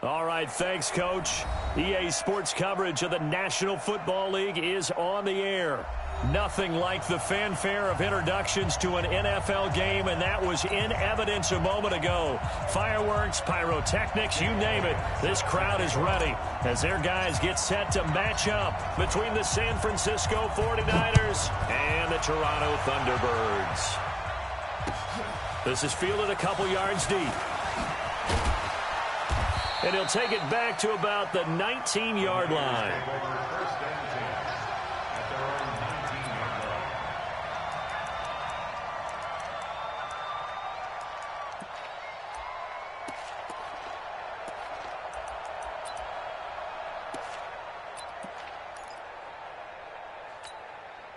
All right, thanks, Coach. EA Sports coverage of the National Football League is on the air. Nothing like the fanfare of introductions to an NFL game, and that was in evidence a moment ago. Fireworks, pyrotechnics, you name it. This crowd is ready as their guys get set to match up between the San Francisco 49ers and the Toronto Thunderbirds. This is fielded a couple yards deep. And he'll take it back to about the 19-yard line.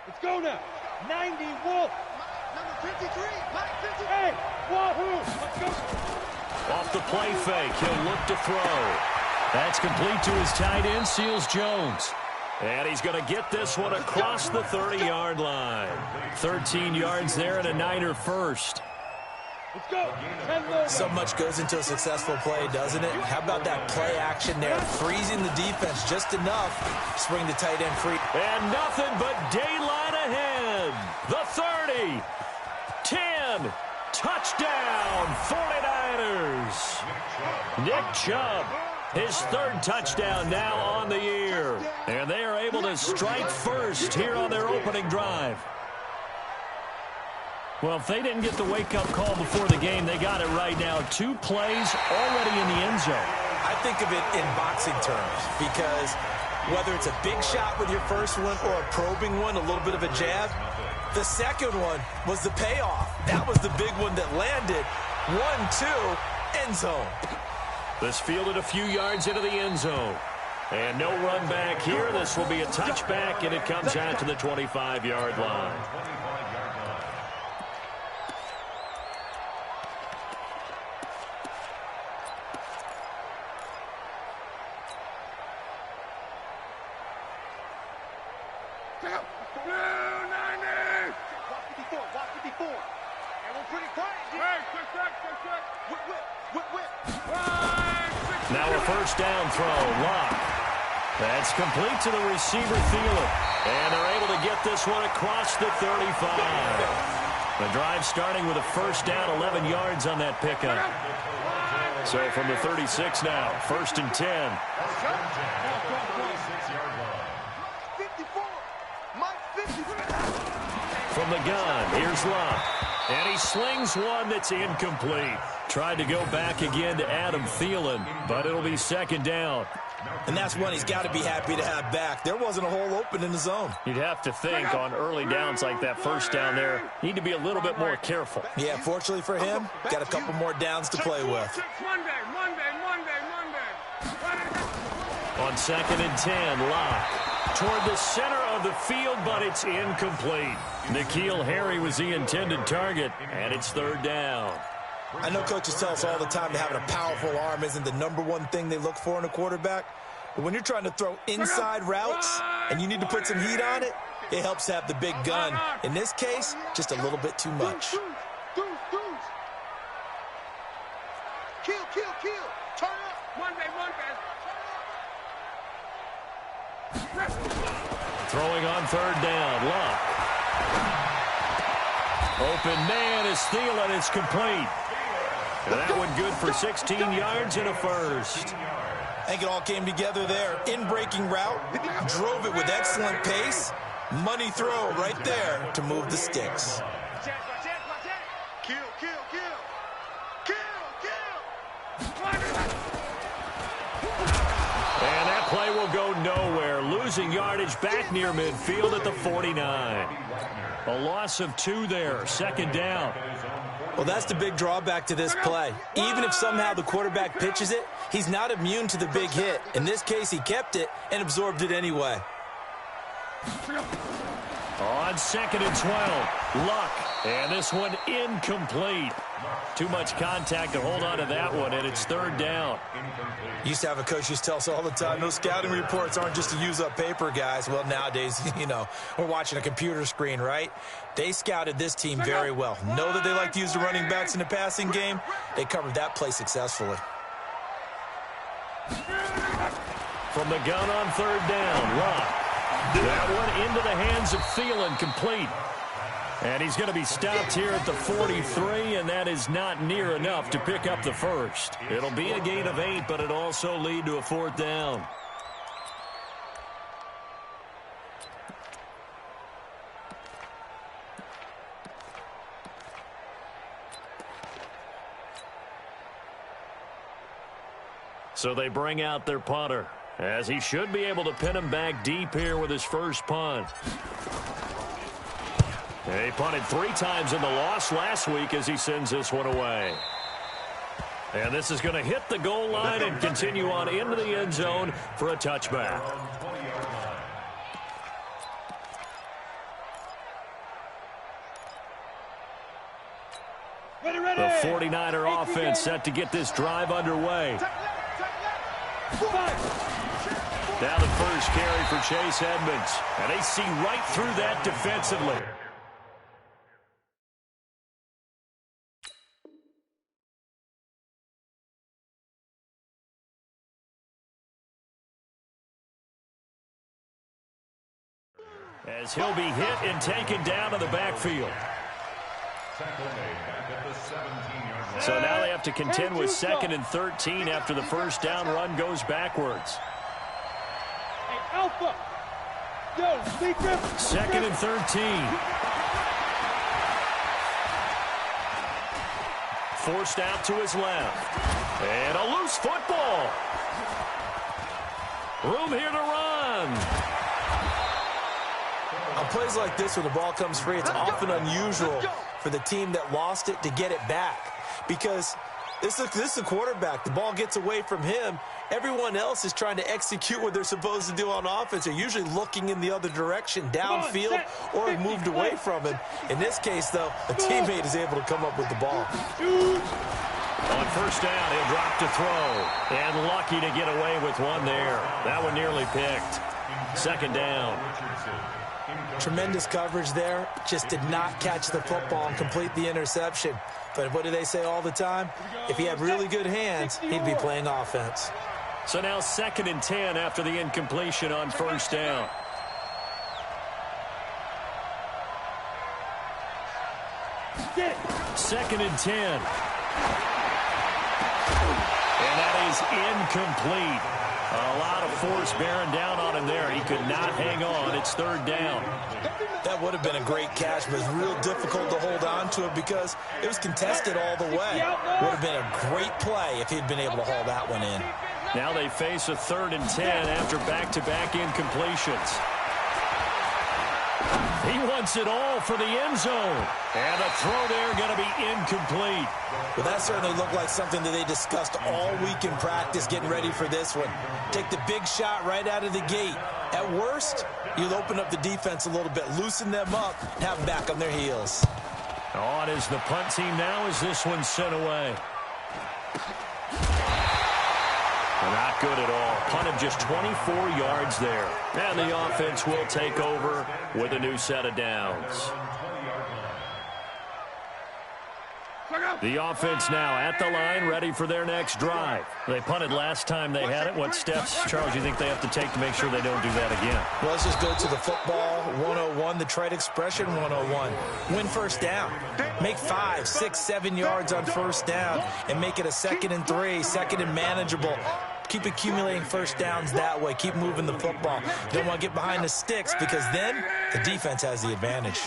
Let's go now. 90, Wolf. Number 53, Mike 53. Hey, Wahoo. Let's go. Off the play fake, he'll look to throw. That's complete to his tight end, Seals Jones. And he's going to get this one across the 30-yard line. 13 yards there and a Niner first. Let's go. So much goes into a successful play, doesn't it? How about that play action there? Freezing the defense just enough to swing the tight end free. And nothing but daylight ahead. The 30, 10, touchdown, 49ers. Nick Chubb, his third touchdown now on the year. And they are able to strike first here on their opening drive. Well, if they didn't get the wake-up call before the game, they got it right now. 2 plays already in the end zone. I think of it in boxing terms because whether it's a big shot with your first one or a probing one, a little bit of a jab, the second one was the payoff. That was the big one that landed. 1-2, end zone. This fielded a few yards into the end zone. And no run back here. This will be a touchback, and it comes out to the 25-yard line. Now a first down throw, Locke. That's complete to the receiver, Thielen. And they're able to get this one across the 35. The drive starting with a first down, 11 yards on that pickup. So from the 36 now, first and 10. From the gun, here's Locke. And he slings one that's incomplete. Tried to go back again to Adam Thielen, but it'll be second down. And that's one he's got to be happy to have back. There wasn't a hole open in the zone. You'd have to think on early downs like that first down there, need to be a little bit more careful. Yeah, fortunately for him, got a couple more downs to play with. On second and 10, Locke toward the center of the field, but it's incomplete. N'Keal Harry was the intended target, and it's third down. I know coaches tell us all the time that having a powerful arm isn't the #1 thing they look for in a quarterback. But when you're trying to throw inside routes and you need to put some heat on it, it helps to have the big gun. In this case, just a little bit too much. Turn up. Monday. Throwing on third down, Locke. Open man is Thielen. It's complete. And that one good for 16 yards and a first. I think it all came together there. In-breaking route, drove it with excellent pace. Money throw right there to move the sticks. Kill. And that play will go nowhere. Losing yardage back near midfield at the 49. A loss of 2 there. Second down. Well, that's the big drawback to this play. Even if somehow the quarterback pitches it, he's not immune to the big hit. In this case, he kept it and absorbed it anyway. On second and 12, Luck. And this one incomplete. Too much contact to hold on to that one, and it's third down. Used to have a coach used to tell us all the time, those scouting reports aren't just to use up paper, guys. Well, nowadays, we're watching a computer screen, right? They scouted this team very well. Know that they like to use the running backs in the passing game. They covered that play successfully. From the gun on third down, Love. That one into the hands of Thielen, complete. And he's going to be stopped here at the 43, and that is not near enough to pick up the first. It'll be a gain of 8, but it'll also lead to a fourth down. So they bring out their punter, as he should be able to pin him back deep here with his first punt. He punted 3 times in the loss last week as he sends this one away. And this is going to hit the goal line and continue on into the end zone for a touchback. The 49er offense set to get this drive underway. Now the first carry for Chase Edmonds. And they see right through that defensively. As he'll be hit and taken down to the backfield. So now they have to contend with 2nd and 13 after the first down run goes backwards. Hey, Alpha. Yo, 2nd and 13. Forced out to his left. And a loose football. Room here to run. On plays like this where the ball comes free, it's often unusual for the team that lost it to get it back. Because this is the quarterback. The ball gets away from him. Everyone else is trying to execute what they're supposed to do on offense. They're usually looking in the other direction, downfield, or have moved away from him. In this case, though, a teammate is able to come up with the ball. On first down, he'll drop to throw. And lucky to get away with one there. That one nearly picked. 2nd down. Tremendous coverage there. Just did not catch the football and complete the interception. But what do they say all the time? If he had really good hands, he'd be playing offense. So now 2nd and 10 after the incompletion on first down. Second and 10. And that is incomplete. A lot of force bearing down on him there. He could not hang on. It's 3rd down. That would have been a great catch, but it's real difficult to hold on to it because it was contested all the way. Would have been a great play if he'd been able to haul that one in. Now they face a 3rd and 10 after back-to-back incompletions. He wants it all for the end zone. And the throw there going to be incomplete. Well, that certainly looked like something that they discussed all week in practice getting ready for this one. Take the big shot right out of the gate. At worst, you'll open up the defense a little bit, loosen them up, and have them back on their heels. On is the punt team now as this one's sent away. Not good at all. Punt of just 24 yards there. And the offense will take over with a new set of downs. The offense now at the line, ready for their next drive. They punted last time they had it. What steps, Charles, do you think they have to take to make sure they don't do that again? Well, let's just go to the football 101, the trite expression 101. Win first down. Make 5, 6, 7 yards on first down and make it a 2nd and 3, 2nd and manageable. Keep accumulating first downs that way. Keep moving the football. You don't want to get behind the sticks because then the defense has the advantage.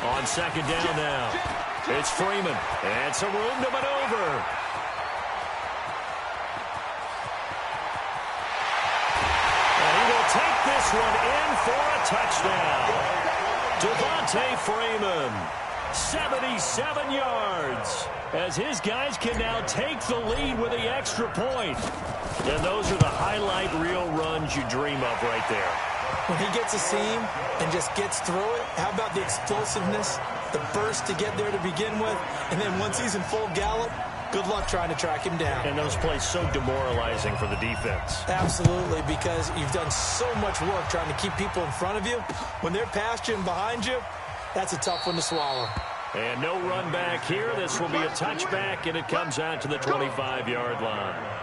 On 2nd down now, it's Freeman. And some room to maneuver. And he will take this one in for a touchdown. Devontae Freeman, 77 yards, as his guys can now take the lead with the extra point. And those are the highlight reel runs you dream of right there. When he gets a seam and just gets through it, how about the explosiveness, the burst to get there to begin with, and then once he's in full gallop, good luck trying to track him down. And those plays so demoralizing for the defense. Absolutely, because you've done so much work trying to keep people in front of you. When they're past you and behind you, that's a tough one to swallow. And no run back here. This will be a touchback, and it comes out to the 25-yard line.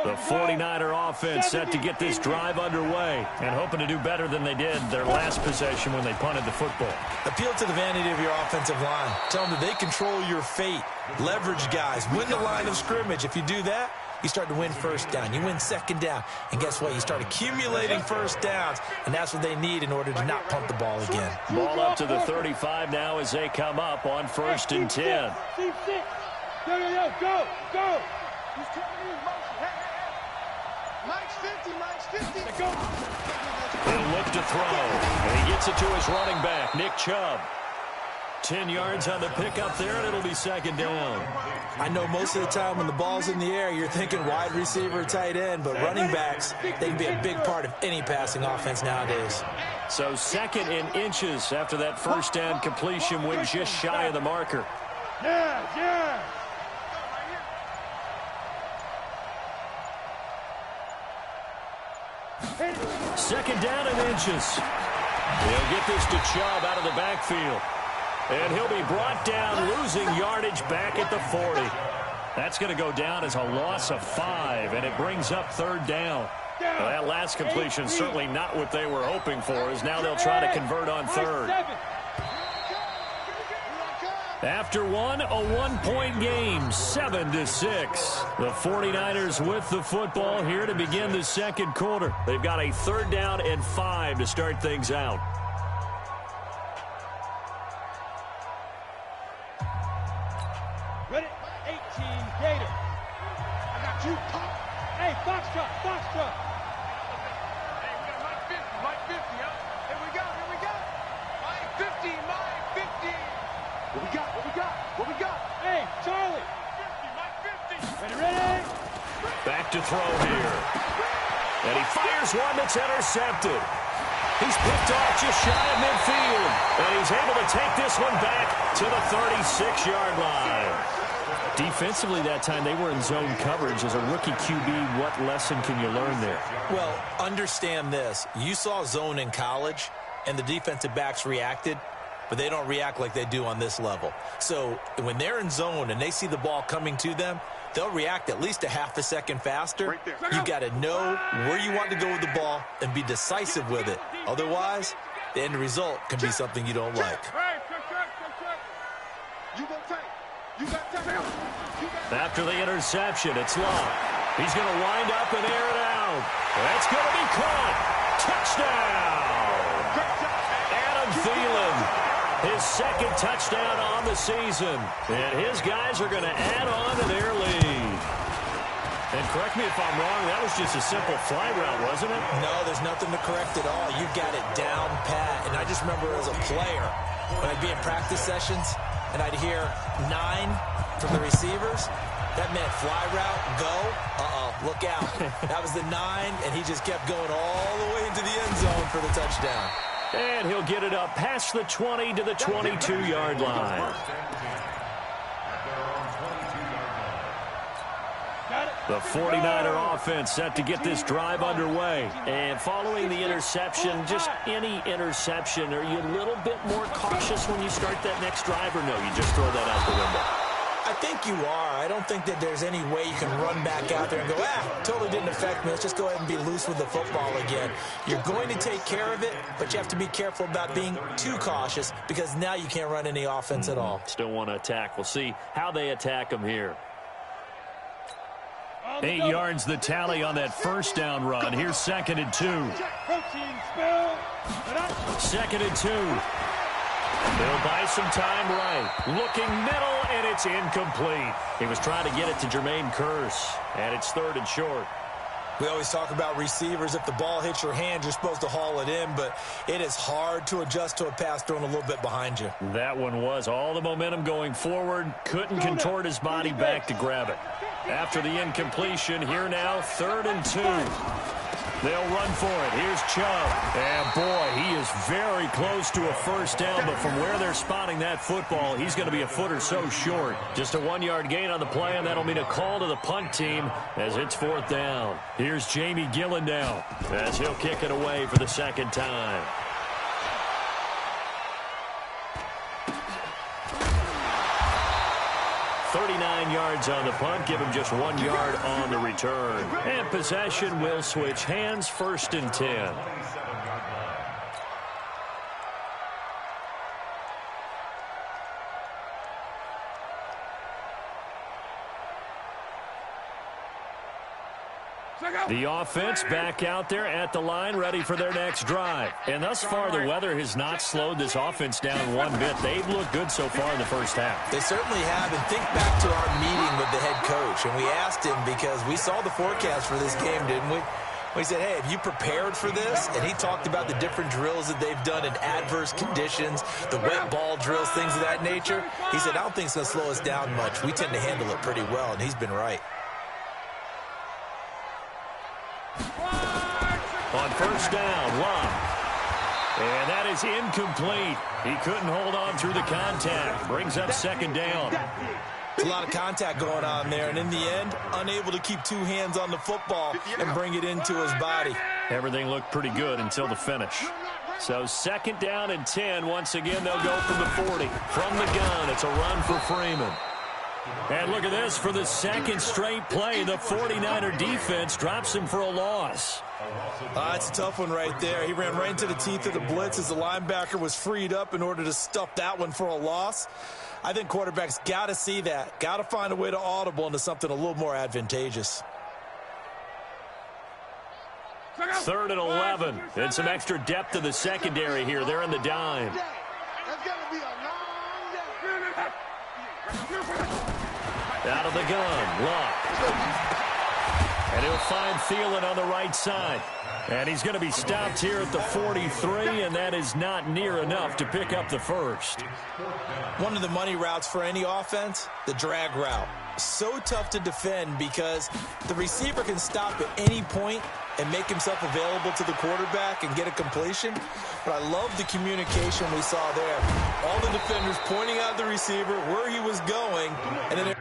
The 49er offense set to get this drive underway and hoping to do better than they did their last possession when they punted the football. Appeal to the vanity of your offensive line. Tell them that they control your fate. Leverage guys. Win the line of scrimmage. If you do that, you start to win first down. You win second down. And guess what? You start accumulating first downs, and that's what they need in order to not punt the ball again. Ball up to the 35 now as they come up on 1st and 10. Go. He's taking his motion. Mike's 50. Go. He'll look to throw, and he gets it to his running back, Nick Chubb. 10 yards on the pickup there, and it'll be second down. I know most of the time when the ball's in the air, you're thinking wide receiver, tight end, but running backs, they can be a big part of any passing offense nowadays. So 2nd and inches after that first down completion went just shy of the marker. Yeah. Second down and inches. He'll get this to Chubb out of the backfield. And he'll be brought down, losing yardage back at the 40. That's going to go down as a loss of 5, and it brings up 3rd down. Well, that last completion certainly not what they were hoping for, as now they'll try to convert on 3rd. After a 1-point game, 7-6. The 49ers with the football here to begin the second quarter. They've got a 3rd down and 5 to start things out. Ready? 18 Gator. I got you. Hey, Foxtrot. Hey, we got Mike 50, huh? Here we go. Mike 50. What we got? Hey, Charlie. Mike 50. Ready? Back to throw here. And he fires one that's intercepted. He's picked off just shy of midfield. And he's able to take this one back to the 36-yard line. Defensively that time, they were in zone coverage. As a rookie QB, what lesson can you learn there? Well, understand this. You saw zone in college, and the defensive backs reacted, but they don't react like they do on this level. So when they're in zone and they see the ball coming to them, they'll react at least a half a second faster. You got to know where you want to go with the ball and be decisive with it. Otherwise, the end result can be something you don't like. After the interception, it's Love. He's going to wind up and air it out. That's going to be caught. Touchdown! Adam Thielen, his 2nd touchdown on the season. And his guys are going to add on to their lead. And correct me if I'm wrong, that was just a simple fly route, wasn't it? No, there's nothing to correct at all. You got it down pat. And I just remember as a player, when I'd be in practice sessions, and I'd hear 9 from the receivers, that meant fly route, go, look out. That was the 9, and he just kept going all the way into the end zone for the touchdown. And he'll get it up past the 20 to the 22-yard line. The 49er offense set to get this drive underway. And following the interception, just any interception, are you a little bit more cautious when you start that next drive, or no, you just throw that out the window? I think you are. I don't think that there's any way you can run back out there and go, totally didn't affect me. Let's just go ahead and be loose with the football again. You're going to take care of it, but you have to be careful about being too cautious because now you can't run any offense at all. Still want to attack. We'll see how they attack them here. 8 yards the tally on that first down run. Here's 2nd and 2. 2nd and 2. They'll buy some time right. Looking middle, and it's incomplete. He was trying to get it to Jermaine Kearse, and it's 3rd and short. We always talk about receivers. If the ball hits your hand, you're supposed to haul it in, but it is hard to adjust to a pass thrown a little bit behind you. That one was all the momentum going forward. Couldn't contort his body back to grab it. After the incompletion, here now, 3rd and 2. They'll run for it. Here's Chubb. And, boy, he is very close to a first down, but from where they're spotting that football, he's going to be a foot or so short. Just a 1-yard gain on the play, and that'll mean a call to the punt team as it's 4th down. Here's Jamie Gillen now as he'll kick it away for the second time. 39 yards on the punt, give him just 1 yard on the return. And possession will switch hands, 1st and 10. The offense back out there at the line, ready for their next drive. And thus far, the weather has not slowed this offense down one bit. They've looked good so far in the first half. They certainly have. And think back to our meeting with the head coach. And we asked him because we saw the forecast for this game, didn't we? We said, hey, have you prepared for this? And he talked about the different drills that they've done in adverse conditions, the wet ball drills, things of that nature. He said, I don't think it's going to slow us down much. We tend to handle it pretty well, and he's been right. On first down, Love. And that is incomplete. He couldn't hold on through the contact. Brings up 2nd down. There's a lot of contact going on there, and in the end, unable to keep 2 hands on the football and bring it into his body. Everything looked pretty good until the finish. So 2nd down and 10. Once again, they'll go from the 40. From the gun, it's a run for Freeman. And look at this. For the 2nd straight play, the 49er defense drops him for a loss. It's a tough one right there. He ran right into the teeth of the blitz as the linebacker was freed up in order to stuff that one for a loss. I think quarterbacks got to see that. Got to find a way to audible into something a little more advantageous. 3rd and 11. And some extra depth to the secondary here. They're in the dime. Out of the gun, Love. And he'll find Thielen on the right side. And he's going to be stopped here at the 43, and that is not near enough to pick up the first. One of the money routes for any offense, the drag route. So tough to defend because the receiver can stop at any point and make himself available to the quarterback and get a completion. But I love the communication we saw there. All the defenders pointing out the receiver, where he was going, and then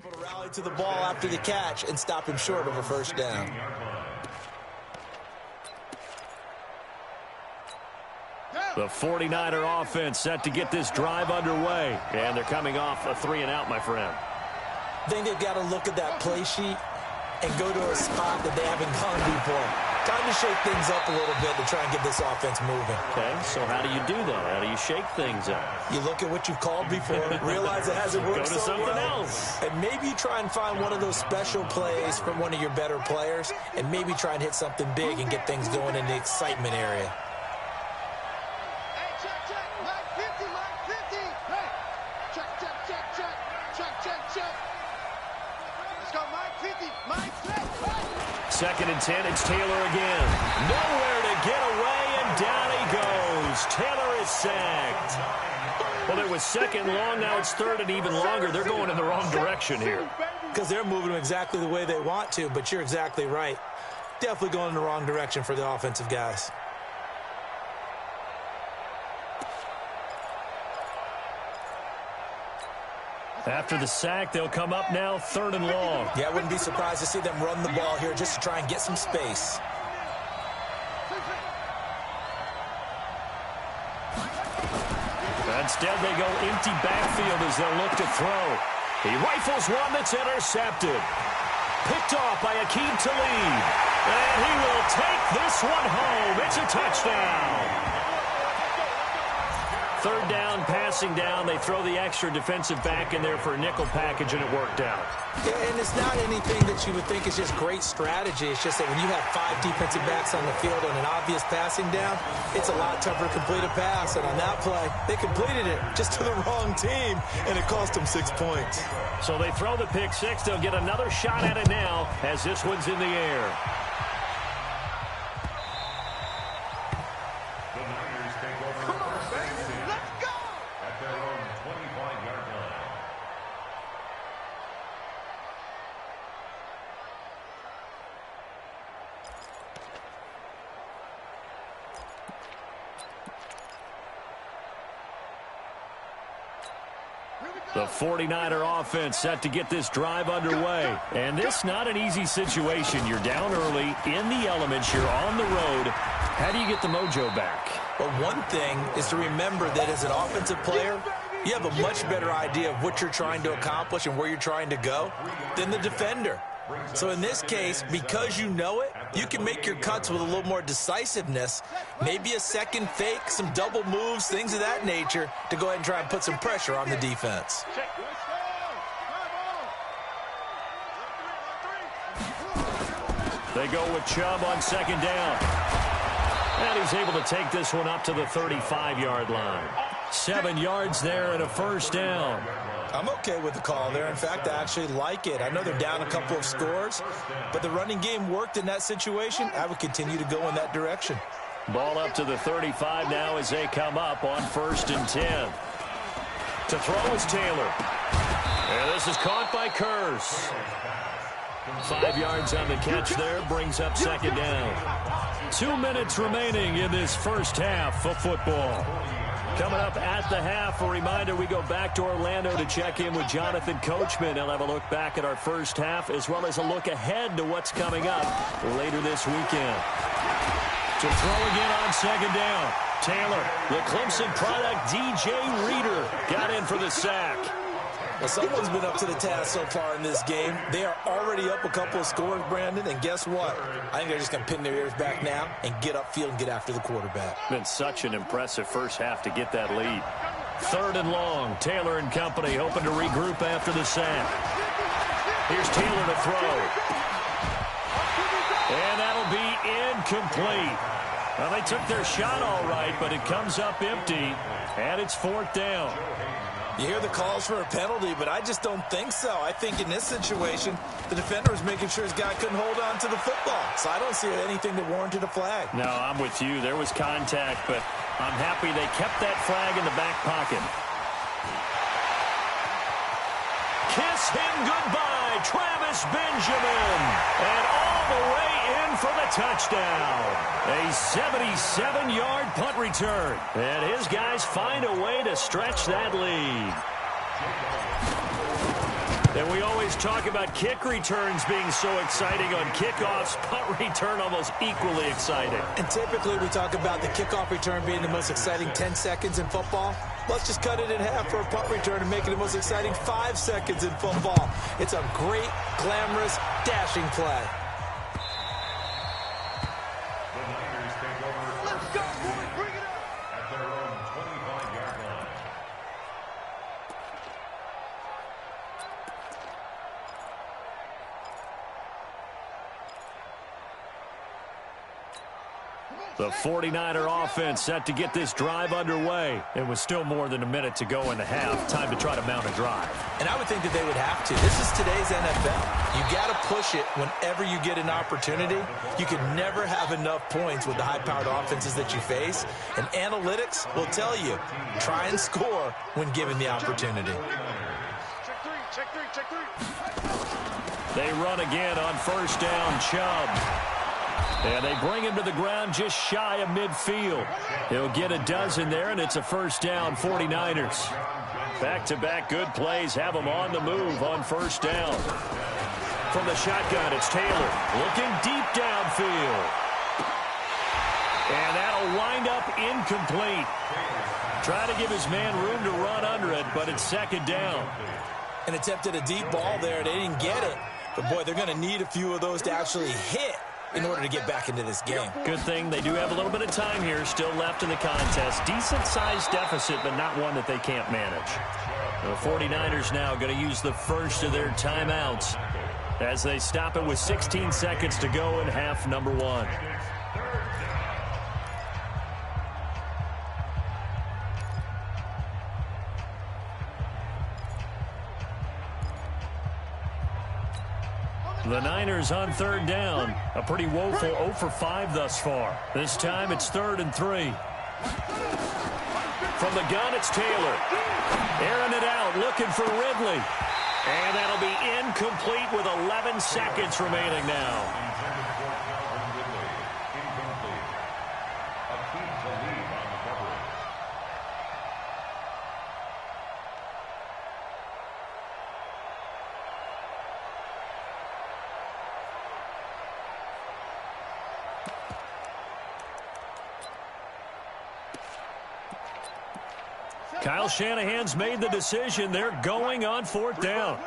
able to rally to the ball after the catch and stop him short of a first down. The 49er offense set to get this drive underway. And they're coming off a 3-and-out, my friend. I think they've got to look at that play sheet and go to a spot that they haven't gone before. Time to shake things up a little bit to try and get this offense moving. Okay, so how do you do that? How do you shake things up? You look at what you've called before, realize it hasn't worked so so something well, else. and maybe try and find one of those special plays from one of your better players, and maybe try and hit something big and get things going in the excitement area. Second and 10, it's Taylor again. Nowhere to get away, and down he goes. Taylor is sacked. Well, it was 2nd long, now it's 3rd and even longer. They're going in the wrong direction here. Because they're moving them exactly the way they want to, but you're exactly right. Definitely going in the wrong direction for the offensive guys. After the sack, they'll come up now 3rd and long. Yeah, I wouldn't be surprised to see them run the ball here just to try and get some space. Instead, they go empty backfield as they'll look to throw. He rifles one that's intercepted. Picked off by Aqib Talib. And he will take this one home. It's a touchdown. third down, passing down. They throw the extra defensive back in there for a nickel package, and it worked out. Yeah, and it's not anything that you would think is just great strategy. It's just that when you have 5 defensive backs on the field on an obvious passing down, it's a lot tougher to complete a pass. And on that play, they completed it just to the wrong team, and it cost them 6 points. So they throw the pick six. They'll get another shot at it now as this one's in the air. The 49er offense set to get this drive underway. And this not an easy situation. You're down early, in the elements, you're on the road. How do you get the mojo back? Well, one thing is to remember that as an offensive player, you have a much better idea of what you're trying to accomplish and where you're trying to go than the defender. So in this case, because you know it, you can make your cuts with a little more decisiveness, maybe a second fake, some double moves, things of that nature, to go ahead and try and put some pressure on the defense. They go with Chubb on second down. And he's able to take this one up to the 35-yard line. 7 yards there and a first down. I'm okay with the call there. In fact, I actually like it. I know they're down a couple of scores, but the running game worked in that situation. I would continue to go in that direction. Ball up to the 35 now as they come up on 1st and 10. To throw is Taylor. And this is caught by Curse. 5 yards on the catch there, brings up second down. 2 minutes remaining in this first half of football. Coming up at the half, a reminder, we go back to Orlando to check in with Jonathan Coachman. He'll have a look back at our first half as well as a look ahead to what's coming up later this weekend. To throw again on second down. Taylor, the Clemson product, DJ Reader, got in for the sack. Well, someone's been up to the task so far in this game. They are already up a couple of scores, Brandon, and guess what? I think they're just going to pin their ears back now and get upfield and get after the quarterback. Been such an impressive first half to get that lead. 3rd and long. Taylor and company hoping to regroup after the sack. Here's Taylor to throw. And that'll be incomplete. Well, they took their shot all right, but it comes up empty, and it's 4th down. You hear the calls for a penalty, but I just don't think so. I think in this situation, the defender was making sure his guy couldn't hold on to the football. So I don't see anything that warranted a flag. No, I'm with you. There was contact, but I'm happy they kept that flag in the back pocket. Kiss him goodbye, Travis Benjamin. And all the way in for the touchdown. A 77-yard punt return. And his guys find a way to stretch that lead. And we always talk about kick returns being so exciting. On kickoffs, punt return almost equally exciting. And typically we talk about the kickoff return being the most exciting 10 seconds in football. Let's just cut it in half for a punt return and make it the most exciting 5 seconds in football. It's a great, glamorous, dashing play. The 49er offense set to get this drive underway. It was still more than a minute to go in the half. Time to try to mount a drive. And I would think that they would have to. This is today's NFL. You got to push it whenever you get an opportunity. You can never have enough points with the high-powered offenses that you face. And analytics will tell you, try and score when given the opportunity. Check three. They run again on 1st down, Chubb. And they bring him to the ground just shy of midfield. He'll get a dozen there, and it's a 1st down, 49ers. Back-to-back good plays have them on the move on 1st down. From the shotgun, it's Taylor looking deep downfield. And that'll wind up incomplete. Try to give his man room to run under it, but it's 2nd down. And attempted a deep ball there. They didn't get it. But, boy, they're going to need a few of those to actually hit in order to get back into this game. Good thing they do have a little bit of time here still left in the contest. Decent-sized deficit, but not one that they can't manage. The 49ers now going to use the first of their timeouts as they stop it with 16 seconds to go in half number 1. The Niners on third down. A pretty woeful 0 for 5 thus far. This time it's 3rd and 3. From the gun, it's Taylor. Airing it out, looking for Ridley. And that'll be incomplete with 11 seconds remaining now. Kyle Shanahan's made the decision. They're going on 4th down.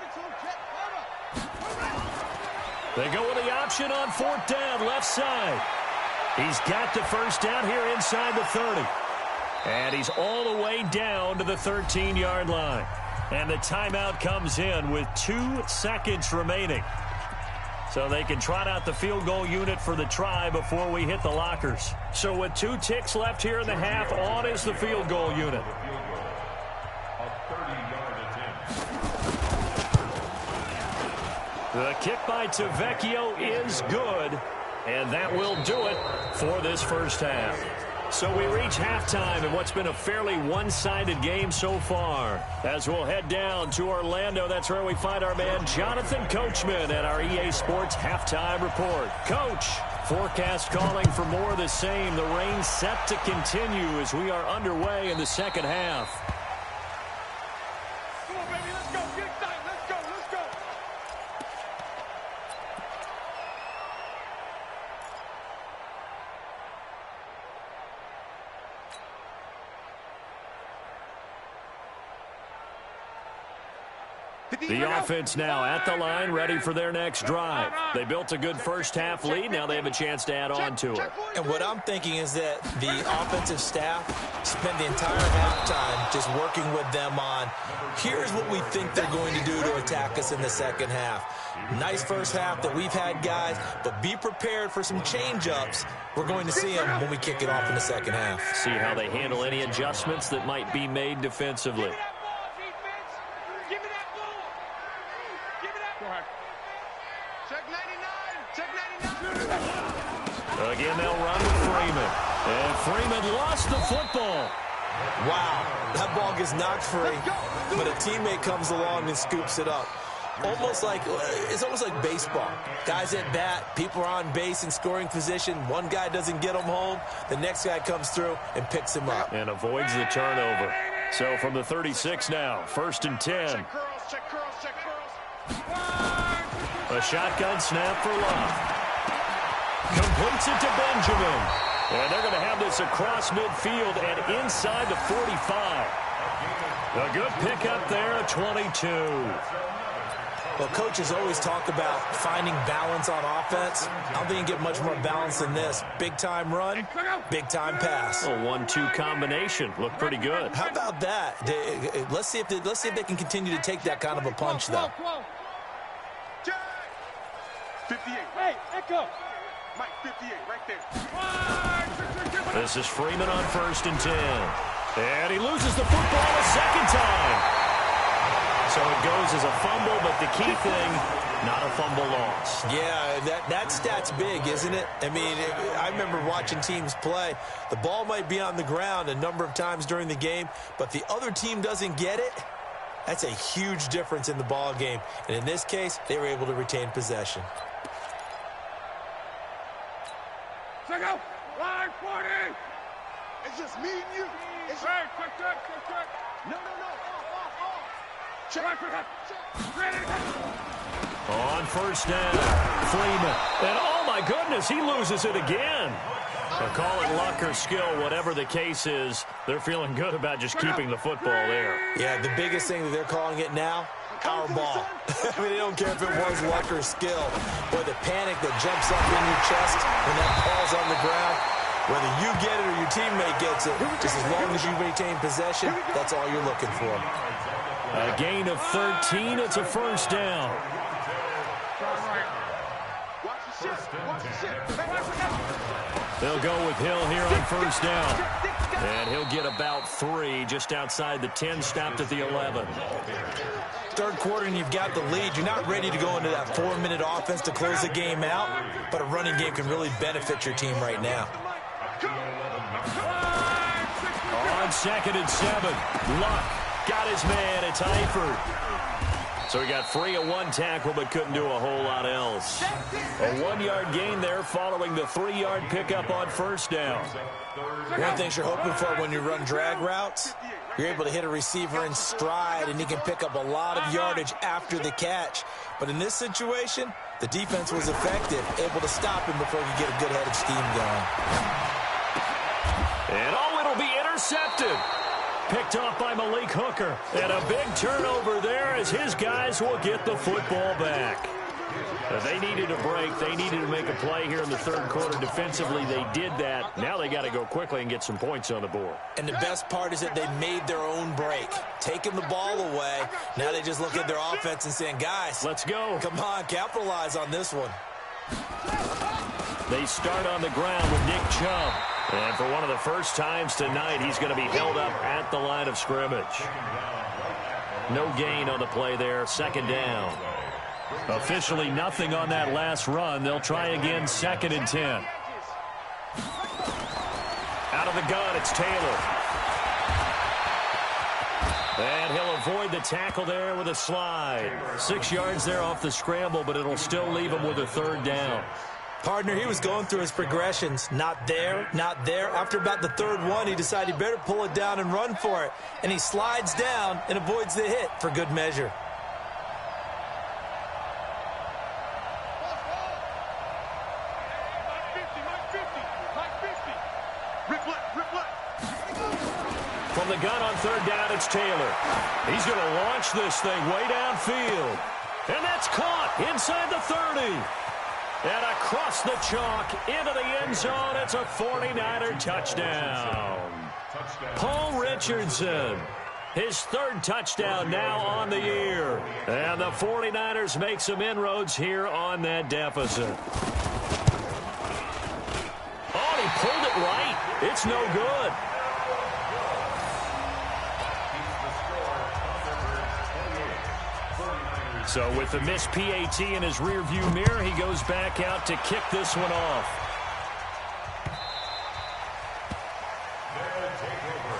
They go with the option on 4th down, left side. He's got the first down here inside the 30. And he's all the way down to the 13-yard line. And the timeout comes in with 2 seconds remaining. So they can trot out the field goal unit for the try before we hit the lockers. So with 2 ticks left here in the half, on is the field goal unit. The kick by Tavecchio is good, and that will do it for this first half. So we reach halftime in what's been a fairly one-sided game so far. As we'll head down to Orlando, that's where we find our man Jonathan Coachman at our EA Sports Halftime Report. Coach, forecast calling for more of the same. The rain set to continue as we are underway in the second half. Come on, baby, let's go. Get excited. Let's go. Let's go. The offense now at the line, ready for their next drive. They built a good first-half lead. Now they have a chance to add on to it. And what I'm thinking is that the offensive staff spent the entire halftime just working with them on, here's what we think they're going to do to attack us in the second half. Nice first half that we've had, guys, but be prepared for some change-ups. We're going to see them when we kick it off in the second half. See how they handle any adjustments that might be made defensively. Again, they'll run with Freeman. And Freeman lost the football. Wow, that ball gets knocked free, but a teammate comes along and scoops it up. It's almost like baseball. Guys at bat, people are on base in scoring position. One guy doesn't get him home. The next guy comes through and picks him up. And avoids the turnover. So from the 36 now, 1st and 10. Check curls, check curls. A shotgun snap for Love. Completes it to Benjamin. And they're going to have this across midfield and inside the 45. A good pickup there at 22. Well, coaches always talk about finding balance on offense. I don't think you get much more balance than this. Big-time run, big-time pass. A 1-2 combination. Looked pretty good. How about that? Let's see if they can continue to take that kind of a punch, though. 58. Hey, Echo. Mike, 58, right there. This is Freeman on 1st and 10. And he loses the football a second time. So it goes as a fumble, but the key thing, not a fumble loss. Yeah, that stat's big, isn't it? I mean, I remember watching teams play. The ball might be on the ground a number of times during the game, but the other team doesn't get it. That's a huge difference in the ball game. And in this case, they were able to retain possession. Check out. Line 40. It's just me and you. It's check. No. Check. On 1st down, Freeman. And oh my goodness, he loses it again. They'll call it luck or skill, whatever the case is. They're feeling good about just keeping the football there. Yeah, the biggest thing that they're calling it now, our ball. I mean, they don't care if it was luck or skill. Boy, the panic that jumps up in your chest when that ball's on the ground, whether you get it or your teammate gets it, just as long as you maintain possession, that's all you're looking for. A gain of 13. It's a first down. They'll go with Hill here on first down. And he'll get about 3 just outside the 10, stopped at the 11. Third quarter and you've got the lead. You're not ready to go into that 4-minute offense to close the game out, but a running game can really benefit your team right now. On 2nd and 7, Luck got his man. It's Eifert. So he got free of 1 tackle, but couldn't do a whole lot else. A 1-yard gain there following the 3-yard pickup on first down. One thing you're hoping for when you run drag routes, you're able to hit a receiver in stride, and he can pick up a lot of yardage after the catch. But in this situation, the defense was effective, able to stop him before he could get a good head of steam going. And it'll be intercepted. Picked off by Malik Hooker. And a big turnover there as his guys will get the football back. They needed a break. They needed to make a play here in the third quarter. Defensively, they did that. Now they got to go quickly and get some points on the board. And the best part is that they made their own break. Taking the ball away. Now they just look at their offense and saying, guys, let's go. Come on, capitalize on this one. They start on the ground with Nick Chubb. And for one of the first times tonight, he's going to be held up at the line of scrimmage. No gain on the play there. Second down. Officially nothing on that last run. They'll try again, 2nd and 10. Out of the gun, it's Taylor. And he'll avoid the tackle there with a slide. 6 yards there off the scramble, but it'll still leave him with a third down. Partner, he was going through his progressions. Not there, not there. After about the third one, he decided he better pull it down and run for it. And he slides down and avoids the hit for good measure. From the gun on third down, it's Taylor. He's going to launch this thing way downfield. And that's caught inside the 30. And across the chalk into the end zone, it's a 49er touchdown. Paul Richardson, his third touchdown now on the year. And the 49ers make some inroads here on that deficit. Oh, he pulled it right. It's no good. So with the missed PAT in his rearview mirror, he goes back out to kick this one off.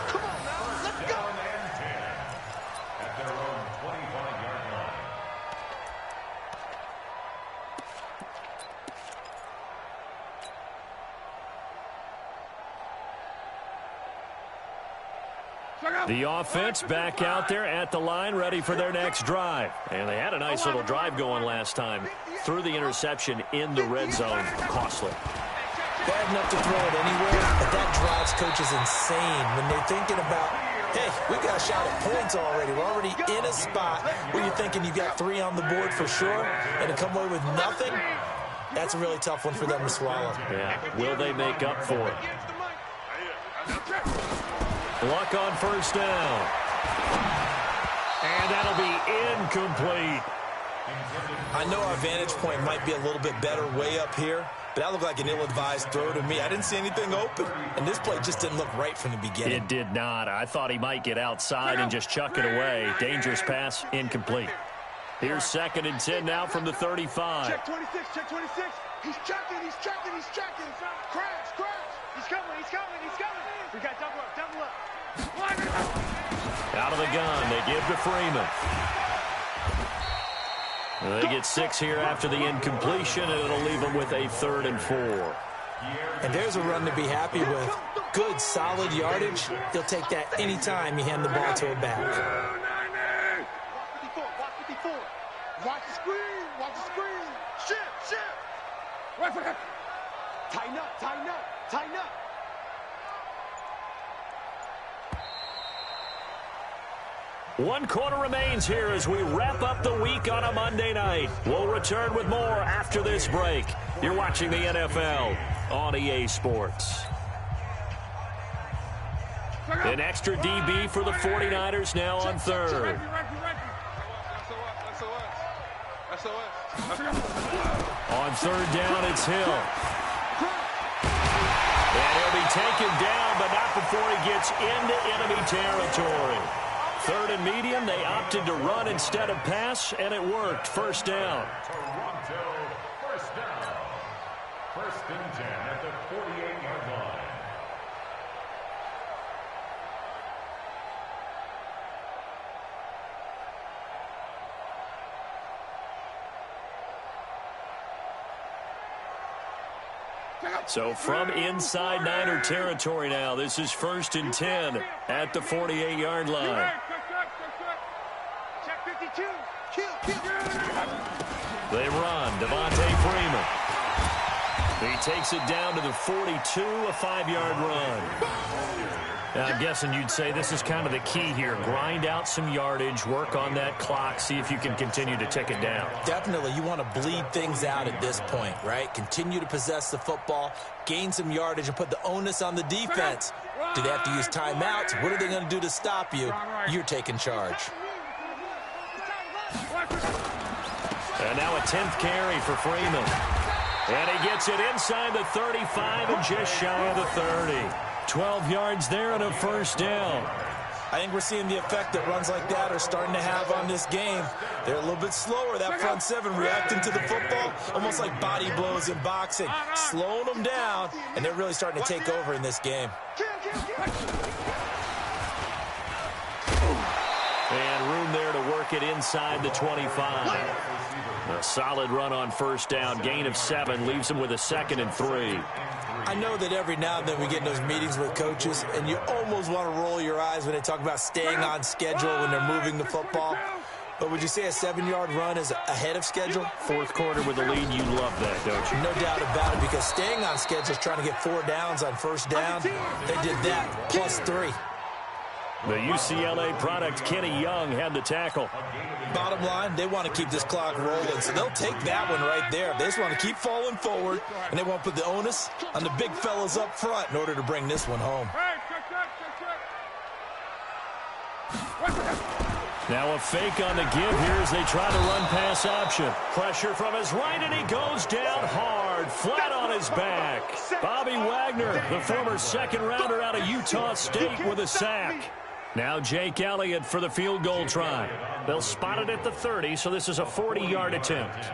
Come on now, let's go. At their own 25-yard line. The offense back out there at the line, ready for their next drive. And they had a nice little drive going last time. Threw the interception in the red zone. Costly. Bad enough to throw it anywhere, but that drives coaches insane when they're thinking about, hey, we got a shot at points already. We're already in a spot where you're thinking you've got 3 on the board for sure, and to come away with nothing, that's a really tough one for them to swallow. Yeah, will they make up for it? Luck on first down. And that'll be incomplete. I know our vantage point might be a little bit better way up here, but that looked like an ill-advised throw to me. I didn't see anything open, and this play just didn't look right from the beginning. It did not. I thought he might get outside and just chuck it away. Dangerous pass, incomplete. Here's 2nd and 10 now from the 35. Check 26, check 26. He's checking, he's checking, he's checking. Crash, crash. He's coming, he's coming, he's coming. We got double up, double up. Out of the gun, they give to Freeman. They get 6 here after the incompletion, and it'll leave them with a 3rd and 4. And there's a run to be happy with. Good, solid yardage. He'll take that anytime you hand the ball to a back. Watch 54, watch 54. Watch the screen, watch the screen. Shift. Right for that. Tighten up, tighten up, tighten up. 1 quarter remains here as we wrap up the week on a Monday night. We'll return with more after this break. You're watching the NFL on EA Sports. An extra DB for the 49ers now on third. On third down, it's Hill. And he'll be taken down, but not before he gets into enemy territory. Third and medium, they opted to run instead of pass, and it worked. First down. Toronto, first down. First and 10 at the 48-yard line. So from inside Niner territory now, this is first and 10 at the 48-yard line. Check 52. Kill. They run. Devontae Freeman. He takes it down to the 42, a 5-yard run. I'm guessing you'd say this is kind of the key here. Grind out some yardage, work on that clock, see if you can continue to tick it down. Definitely, you want to bleed things out at this point, right? Continue to possess the football, gain some yardage, and put the onus on the defense. Do they have to use timeouts? What are they going to do to stop you? You're taking charge. And now a 10th carry for Freeman. And he gets it inside the 35 and just shy of the 30. 12 yards there and a first down. I think we're seeing the effect that runs like that are starting to have on this game. They're a little bit slower, that front seven, reacting to the football, almost like body blows in boxing, slowing them down, and they're really starting to take over in this game. And room there to work it inside the 25. A solid run on first down, gain of 7, leaves them with a 2nd and 3. I know that every now and then we get in those meetings with coaches, and you almost want to roll your eyes when they talk about staying on schedule when they're moving the football. But would you say a 7-yard run is ahead of schedule? Fourth quarter with a lead, you love that, don't you? No doubt about it, because staying on schedule is trying to get 4 downs on first down. They did that, plus 3. The UCLA product, Kenny Young, had the tackle. Bottom line, they want to keep this clock rolling, so they'll take that one right there. They just want to keep falling forward, and they want to put the onus on the big fellas up front in order to bring this one home. Now a fake on the give here as they try to run pass option. Pressure from his right, and he goes down hard, flat on his back. Bobby Wagner, the former 2nd-rounder out of Utah State, with a sack. Now Jake Elliott for the field goal try. They'll spot it at the 30, so this is a 40-yard attempt.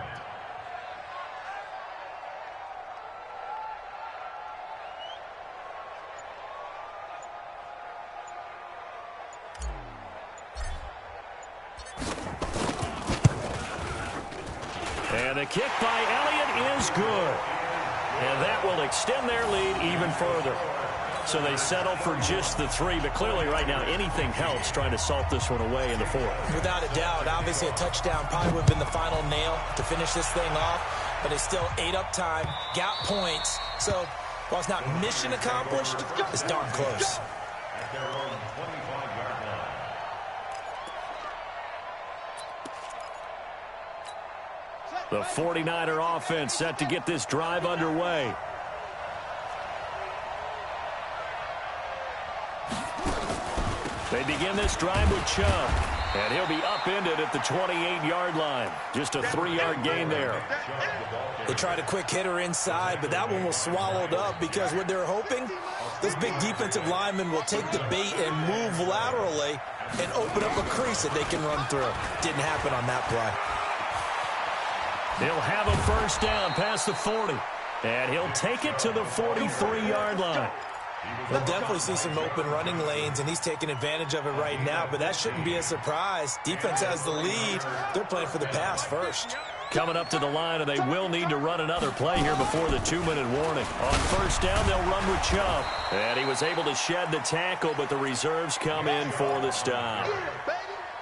And the kick by Elliott is good. And that will extend their lead even further. So they settle for just the 3, but clearly right now anything helps trying to salt this one away in the 4th. Without a doubt, obviously a touchdown probably would have been the final nail to finish this thing off, but it's still ate up time, got points. So while it's not mission accomplished, it's darn close. At their own 25-yard line. The 49er offense set to get this drive underway. They begin this drive with Chubb, and he'll be upended at the 28-yard line. Just a 3-yard gain there. They tried a quick hitter inside, but that one was swallowed up because what they're hoping, this big defensive lineman will take the bait and move laterally and open up a crease that they can run through. Didn't happen on that play. He'll have a first down past the 40, and he'll take it to the 43-yard line. We'll definitely see some open running lanes, and he's taking advantage of it right now, but that shouldn't be a surprise. Defense has the lead. They're playing for the pass first. Coming up to the line, and they will need to run another play here before the 2-minute warning. On first down, they'll run with Chubb. And he was able to shed the tackle, but the reserves come in for the stop.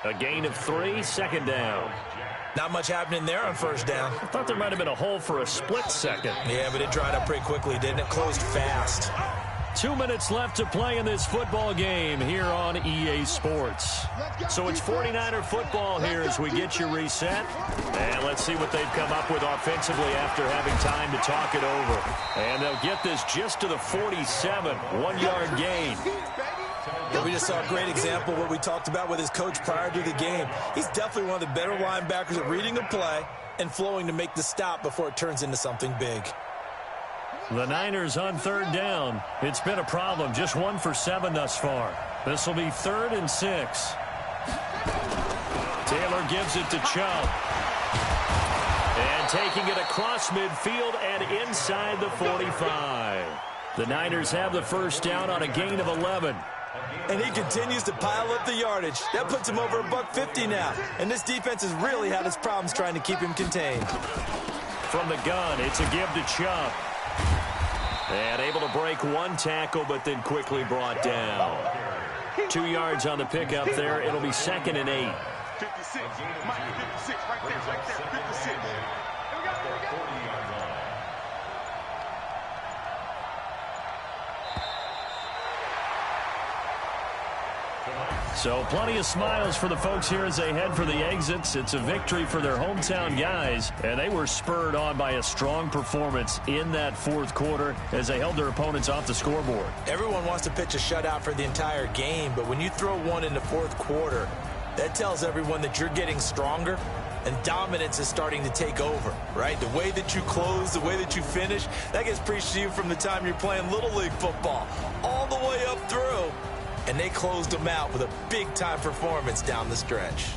A gain of 3, 2nd down. Not much happening there on first down. I thought there might have been a hole for a split second. Yeah, but it dried up pretty quickly, didn't it? Closed fast. 2 minutes left to play in this football game here on EA Sports. So it's 49er football here as we get you reset. And let's see what they've come up with offensively after having time to talk it over. And they'll get this just to the 47, 1-yard gain. Yeah, we just saw a great example of what we talked about with his coach prior to the game. He's definitely one of the better linebackers at reading a play and flowing to make the stop before it turns into something big. The Niners on 3rd down. It's been a problem. Just 1 for 7 thus far. This will be 3rd and 6. Taylor gives it to Chubb. And taking it across midfield and inside the 45. The Niners have the first down on a gain of 11. And he continues to pile up the yardage. That puts him over $150 now. And this defense has really had its problems trying to keep him contained. From the gun, it's a give to Chubb. And able to break 1 tackle, but then quickly brought down. 2 yards on the pickup there. It'll be 2nd and 8. 56. Mike, 56. Right there. 56. Here we go. So plenty of smiles for the folks here as they head for the exits. It's a victory for their hometown guys, and they were spurred on by a strong performance in that 4th quarter as they held their opponents off the scoreboard. Everyone wants to pitch a shutout for the entire game, but when you throw one in the 4th quarter, that tells everyone that you're getting stronger and dominance is starting to take over, right? The way that you close, the way that you finish, that gets preached to you from the time you're playing Little League football all the way up through. And they closed them out with a big-time performance down the stretch.